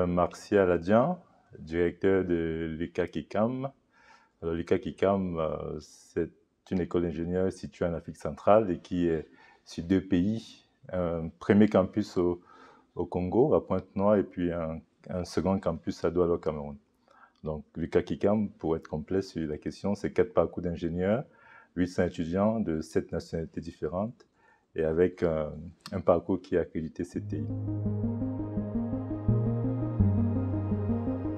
Martial Adjian, directeur de l'UCAC-ICAM. Alors, l'UCAC-ICAM, c'est une école d'ingénieurs située en Afrique centrale et qui est sur 2 pays. Un premier campus au Congo, à Pointe-Noire, et puis un second campus à Douala, au Cameroun. Donc, l'UCAC-ICAM, pour être complet sur la question, c'est 4 parcours d'ingénieurs, 800 étudiants de 7 nationalités différentes et avec un parcours qui est accrédité CTI.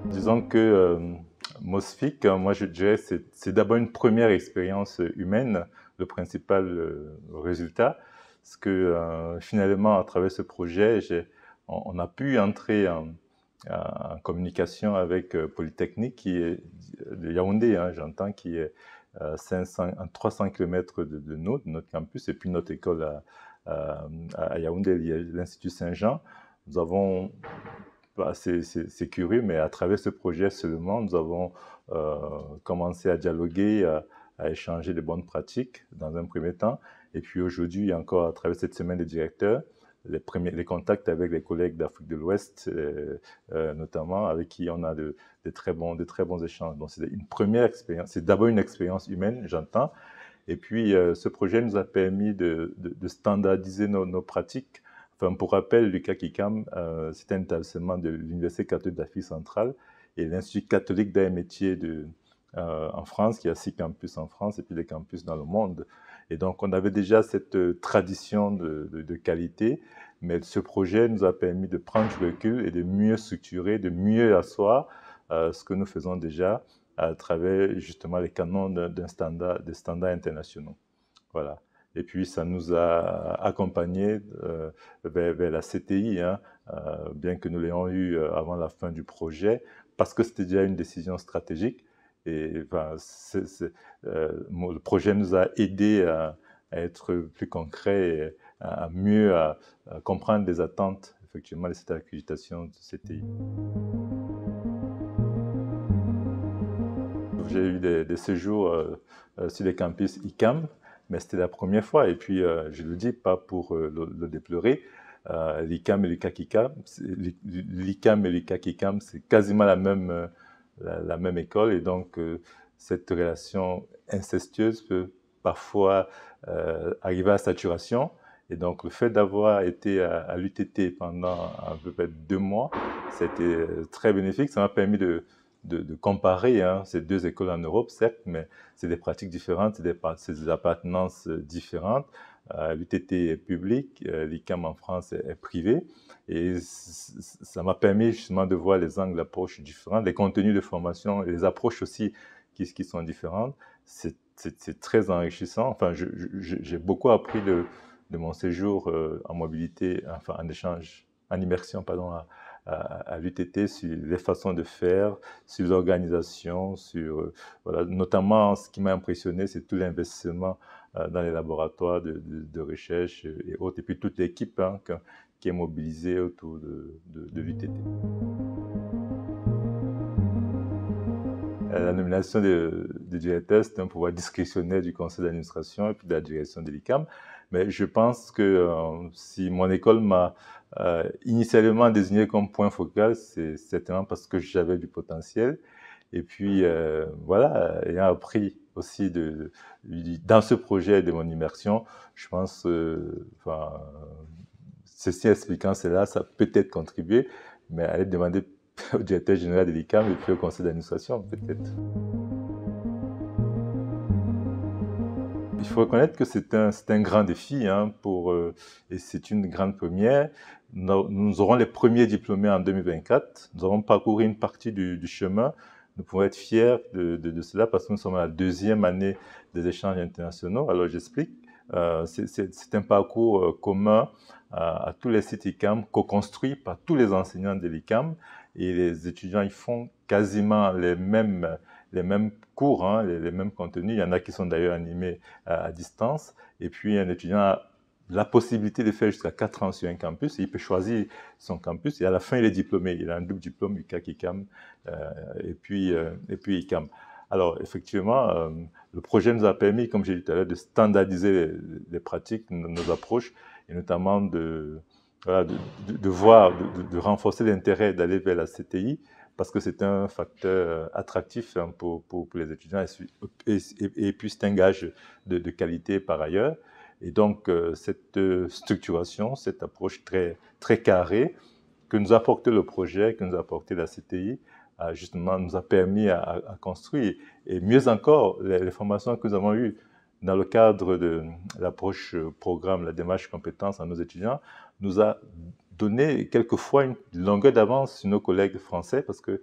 Disons que MOSFIC, moi je dirais, c'est d'abord une première expérience humaine, le principal résultat, parce que finalement, à travers ce projet, on a pu entrer en communication avec Polytechnique, qui est de Yaoundé, j'entends, qui est à 300 km de notre campus, et puis notre école à Yaoundé, l'Institut Saint-Jean. Nous avons, c'est curieux, mais à travers ce projet seulement, nous avons commencé à dialoguer, à échanger de bonnes pratiques dans un premier temps. Et puis aujourd'hui, encore à travers cette semaine des directeurs, les contacts avec les collègues d'Afrique de l'Ouest, notamment, avec qui on a de très bons échanges. Donc c'est une première expérience, c'est d'abord une expérience humaine, j'entends. Et puis ce projet nous a permis de standardiser nos pratiques. Enfin, pour rappel, l'UCAC-ICAM, c'est un établissement de l'Université catholique d'Afrique centrale et l'Institut catholique d'arts et métiers en France, qui a 6 campus en France et puis des campus dans le monde. Et donc, on avait déjà cette tradition de qualité, mais ce projet nous a permis de prendre du recul et de mieux structurer, de mieux asseoir ce que nous faisons déjà à travers justement les canons des standards internationaux. Voilà. Et puis, ça nous a accompagnés vers la CTI, bien que nous l'ayons eu avant la fin du projet, parce que c'était déjà une décision stratégique. Et enfin, le projet nous a aidés à être plus concrets et à mieux comprendre les attentes, effectivement, de cette accréditation de CTI. J'ai eu des séjours sur les campus ICAM, mais c'était la première fois. Et puis, je le dis pas pour le déplorer, l'ICAM et l'UCAC-ICAM, c'est quasiment la même école. Et donc, cette relation incestueuse peut parfois arriver à saturation. Et donc, le fait d'avoir été à l'UTT pendant à peu près 2 mois, c'était très bénéfique. Ça m'a permis de comparer ces 2 écoles en Europe, certes, mais c'est des pratiques différentes, c'est des appartenances différentes. L'UTT est public, l'ICAM en France est privé, et ça m'a permis justement de voir les angles d'approche différents, les contenus de formation et les approches aussi qui sont différentes. C'est très enrichissant. Enfin, j'ai beaucoup appris de mon séjour en mobilité, enfin en échange, en immersion, pardon, à l'UTT sur les façons de faire, sur l'organisation, voilà. Notamment, ce qui m'a impressionné, c'est tout l'investissement dans les laboratoires de recherche et autres, et puis toute l'équipe qui est mobilisée autour de l'UTT. La nomination du directeur, c'est un pouvoir discrétionnaire du conseil d'administration et puis de la direction de l'ICAM. Mais je pense que si mon école m'a initialement désigné comme point focal, c'est certainement parce que j'avais du potentiel. Et puis, voilà, ayant appris aussi dans ce projet de mon immersion, je pense, ceci expliquant cela, ça peut être contribué, mais allez demander au directeur général de l'ICAM et puis au conseil d'administration, peut-être. Il faut reconnaître que c'est un grand défi et c'est une grande première. Nous aurons les premiers diplômés en 2024. Nous aurons parcouru une partie du chemin. Nous pouvons être fiers de cela parce que nous sommes à la 2e année des échanges internationaux. Alors j'explique. C'est un parcours commun à tous les sites ICAM, co-construit par tous les enseignants de l'ICAM. Et les étudiants, ils font quasiment les mêmes cours, les mêmes contenus. Il y en a qui sont d'ailleurs animés à distance. Et puis, un étudiant a la possibilité de faire jusqu'à 4 ans sur un campus. Et il peut choisir son campus. Et à la fin, il est diplômé. Il a un double diplôme, UCAC-ICAM et puis ICAM. Alors, effectivement, le projet nous a permis, comme j'ai dit tout à l'heure, de standardiser les pratiques, nos approches, et notamment de voilà, de voir, de renforcer l'intérêt d'aller vers la CTI parce que c'est un facteur attractif hein, pour les étudiants et puis c'est un gage de qualité par ailleurs. Et donc, cette structuration, cette approche très, très carrée que nous a apporté le projet, que nous a apporté la CTI, justement, nous a permis à construire. Et mieux encore, les formations que nous avons eues dans le cadre de l'approche programme, la démarche compétences à nos étudiants, nous a donné quelquefois une longueur d'avance sur nos collègues français parce que,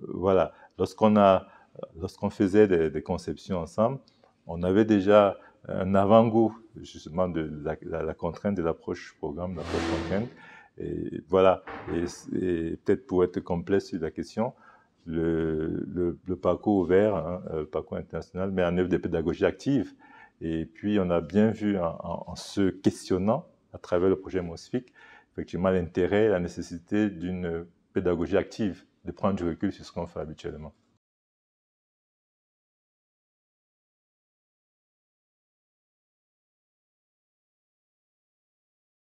voilà, lorsqu'on faisait des conceptions ensemble, on avait déjà un avant-goût justement de la contrainte de l'approche programme, de l'approche contrainte. Et voilà, et peut-être pour être complet sur la question, le parcours ouvert, hein, le parcours international, met en œuvre des pédagogies actives. Et puis, on a bien vu en se questionnant à travers le projet MOSFIC, effectivement, l'intérêt, la nécessité d'une pédagogie active, de prendre du recul sur ce qu'on fait habituellement.